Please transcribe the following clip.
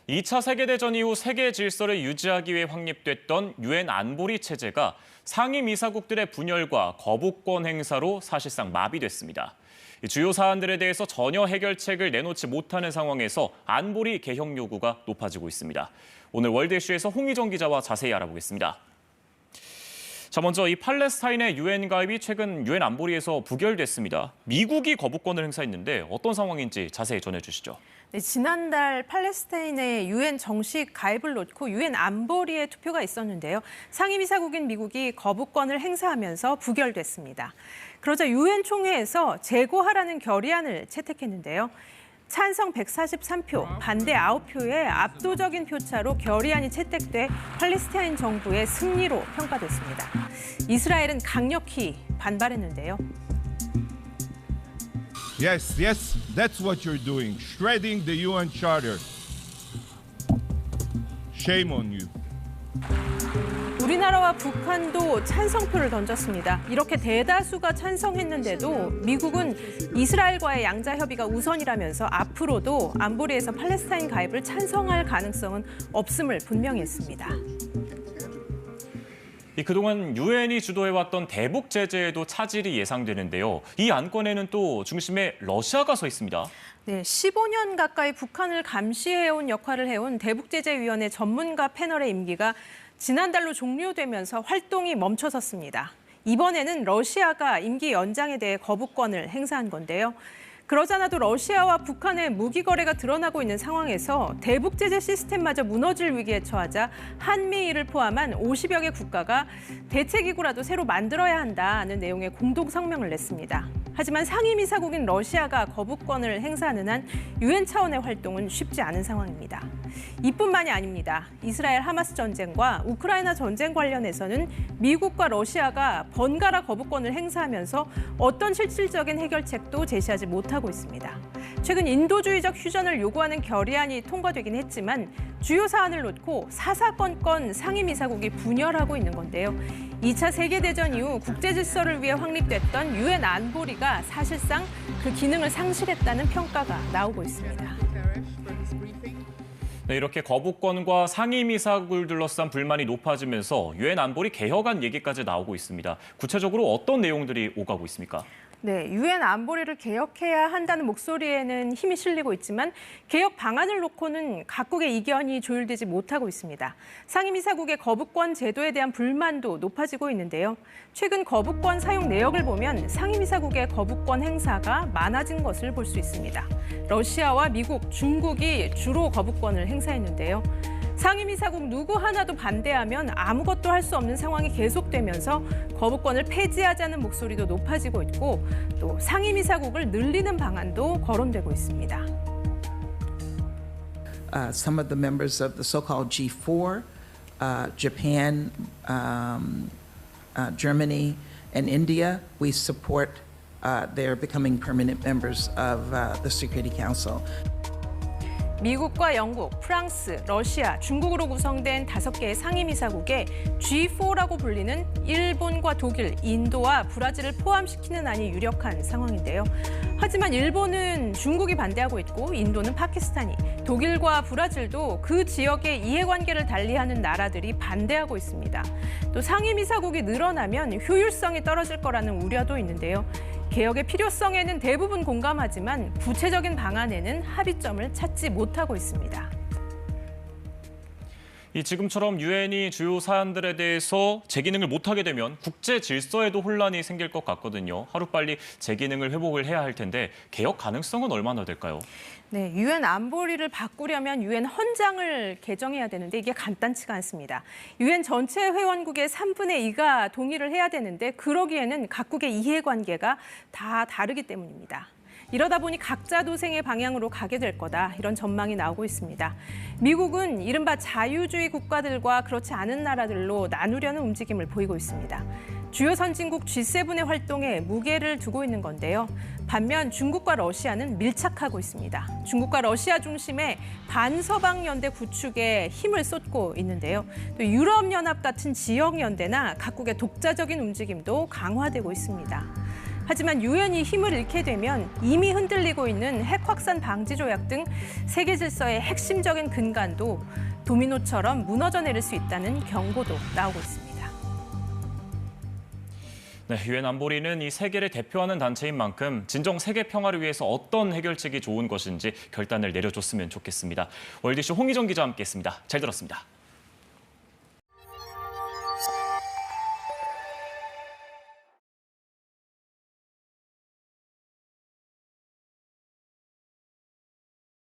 2차 세계대전 이후 세계 질서를 유지하기 위해 확립됐던 유엔 안보리 체제가 상임이사국들의 분열과 거부권 행사로 사실상 마비됐습니다. 주요 사안들에 대해서 전혀 해결책을 내놓지 못하는 상황에서 안보리 개혁 요구가 높아지고 있습니다. 오늘 월드 이슈에서 홍희정 기자와 자세히 알아보겠습니다. 자, 먼저 이 팔레스타인의 유엔 가입이 최근 유엔 안보리에서 부결됐습니다. 미국이 거부권을 행사했는데 어떤 상황인지 자세히 전해주시죠. 네, 지난달 팔레스타인의 유엔 정식 가입을 놓고 유엔 안보리에 투표가 있었는데요. 상임이사국인 미국이 거부권을 행사하면서 부결됐습니다. 그러자 유엔 총회에서 재고하라는 결의안을 채택했는데요. 찬성 143표, 반대 9표의 압도적인 표차로 결의안이 채택돼 팔레스타인 정부의 승리로 평가됐습니다. 이스라엘은 강력히 반발했는데요. Yes, that's what you're doing. Shredding the UN Charter. Shame on you. 우리나라와 북한도 찬성표를 던졌습니다. 이렇게 대다수가 찬성했는데도 미국은 이스라엘과의 양자 협의가 우선이라면서 앞으로도 안보리에서 팔레스타인 가입을 찬성할 가능성은 없음을 분명히 했습니다. 그동안 유엔이 주도해왔던 대북 제재에도 차질이 예상되는데요. 이 안건에는 또 중심에 러시아가 서 있습니다. 네, 15년 가까이 북한을 감시해온 역할을 해온 대북제재위원회 전문가 패널의 임기가 지난달로 종료되면서 활동이 멈춰섰습니다. 이번에는 러시아가 임기 연장에 대해 거부권을 행사한 건데요. 그러자나도 러시아와 북한의 무기 거래가 드러나고 있는 상황에서 대북 제재 시스템마저 무너질 위기에 처하자 한미일을 포함한 50여 개 국가가 대책기구라도 새로 만들어야 한다는 내용의 공동 성명을 냈습니다. 하지만 상임이사국인 러시아가 거부권을 행사하는 한 유엔 차원의 활동은 쉽지 않은 상황입니다. 이뿐만이 아닙니다. 이스라엘 하마스 전쟁과 우크라이나 전쟁 관련해서는 미국과 러시아가 번갈아 거부권을 행사하면서 어떤 실질적인 해결책도 제시하지 못하고 있습니다. 최근 인도주의적 휴전을 요구하는 결의안이 통과되긴 했지만 주요 사안을 놓고 사사건건 상임이사국이 분열하고 있는 건데요. 2차 세계대전 이후 국제 질서를 위해 확립됐던 유엔 안보리가 사실상 그 기능을 상실했다는 평가가 나오고 있습니다. 네, 이렇게 거부권과 상임이사국을 둘러싼 불만이 높아지면서 유엔 안보리 개혁안 얘기까지 나오고 있습니다. 구체적으로 어떤 내용들이 오가고 있습니까? 네, 유엔 안보리를 개혁해야 한다는 목소리에는 힘이 실리고 있지만 개혁 방안을 놓고는 각국의 이견이 조율되지 못하고 있습니다. 상임이사국의 거부권 제도에 대한 불만도 높아지고 있는데요. 최근 거부권 사용 내역을 보면 상임이사국의 거부권 행사가 많아진 것을 볼 수 있습니다. 러시아와 미국, 중국이 주로 거부권을 행사했는데요. 상임이사국 누구 하나도 반대하면 아무것도 할 수 없는 상황이 계속되면서 거부권을 폐지하자는 목소리도 높아지고 있고 또 상임이사국을 늘리는 방안도 거론되고 있습니다. Some of the members of the so-called G4, Japan, Germany, and India, we support their becoming permanent members of the Security Council. 미국과 영국, 프랑스, 러시아, 중국으로 구성된 5개의 상임이사국에 G4라고 불리는 일본과 독일, 인도와 브라질을 포함시키는 안이 유력한 상황인데요. 하지만 일본은 중국이 반대하고 있고 인도는 파키스탄이, 독일과 브라질도 그 지역의 이해관계를 달리하는 나라들이 반대하고 있습니다. 또 상임이사국이 늘어나면 효율성이 떨어질 거라는 우려도 있는데요. 개혁의 필요성에는 대부분 공감하지만 구체적인 방안에는 합의점을 찾지 못하고 있습니다. 지금처럼 유엔이 주요 사안들에 대해서 재기능을 못하게 되면 국제 질서에도 혼란이 생길 것 같거든요. 하루빨리 재기능을 회복을 해야 할 텐데 개혁 가능성은 얼마나 될까요? 네, 유엔 안보리를 바꾸려면 유엔 헌장을 개정해야 되는데 이게 간단치가 않습니다. 유엔 전체 회원국의 3분의 2가 동의를 해야 되는데 그러기에는 각국의 이해관계가 다 다르기 때문입니다. 이러다 보니 각자 도생의 방향으로 가게 될 거다, 이런 전망이 나오고 있습니다. 미국은 이른바 자유주의 국가들과 그렇지 않은 나라들로 나누려는 움직임을 보이고 있습니다. 주요 선진국 G7의 활동에 무게를 두고 있는 건데요. 반면 중국과 러시아는 밀착하고 있습니다. 중국과 러시아 중심의 반서방 연대 구축에 힘을 쏟고 있는데요. 또 유럽연합 같은 지역연대나 각국의 독자적인 움직임도 강화되고 있습니다. 하지만 유엔이 힘을 잃게 되면 이미 흔들리고 있는 핵 확산 방지 조약 등 세계 질서의 핵심적인 근간도 도미노처럼 무너져 내릴 수 있다는 경고도 나오고 있습니다. 네, 유엔 안보리는 이 세계를 대표하는 단체인 만큼 진정 세계 평화를 위해서 어떤 해결책이 좋은 것인지 결단을 내려줬으면 좋겠습니다. 월드이슈 홍희정 기자와 함께했습니다. 잘 들었습니다.